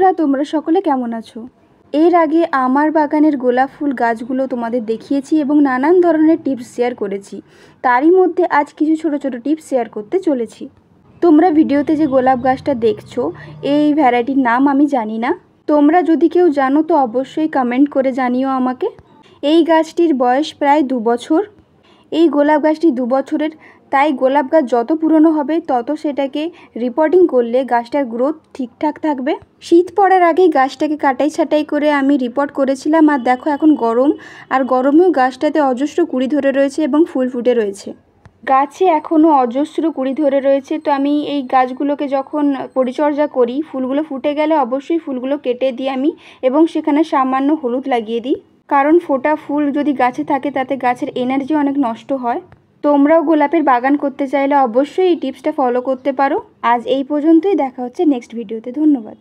বন্ধুরা, তোমরা সকলে কেমন আছো? এর আগে আমার বাগানের গোলাপ ফুল গাছগুলো তোমাদের দেখিয়েছি এবং নানান ধরনের টিপস শেয়ার করেছি। তারই মধ্যে আজ কিছু ছোট ছোট টিপস শেয়ার করতে চলেছি। তোমরা ভিডিওতে যে গোলাপ গাছটা দেখছো, এই ভ্যারাইটির নাম আমি জানি না। তোমরা যদি কেউ জানো তো অবশ্যই কমেন্ট করে জানিও আমাকে। এই গাছটির বয়স প্রায় 2 বছর। এই গোলাপ গাছটি 2 বছরের, তাই গোলাপ গাছ যত পুরনো হবে তত সেটাকে রিপোর্টিং করলে গাছটার গ্রোথ ঠিকঠাক থাকবে। শীত পড়ার আগেই গাছটাকে কাটাই ছাঁটাই করে আমি রিপোর্ট করেছিলাম। আর দেখো এখন গরম, আর গরমেও গাছটাতে অজস্র কুড়ি ধরে রয়েছে এবং ফুল ফুটে রয়েছে। গাছে এখনও অজস্র কুড়ি ধরে রয়েছে। তো আমি এই গাছগুলোকে যখন পরিচর্যা করি, ফুলগুলো ফুটে গেলে অবশ্যই ফুলগুলো কেটে দিই আমি, এবং সেখানে সামান্য হলুদ লাগিয়ে দিই। কারণ ফোটা ফুল যদি গাছে থাকে তাতে গাছের এনার্জি অনেক নষ্ট হয়। তোমরাও গোলাপের বাগান করতে চাইলে অবশ্যই এই টিপসটা ফলো করতে পারো। আজ এই পর্যন্তই, দেখা হচ্ছে নেক্সট ভিডিওতে। ধন্যবাদ।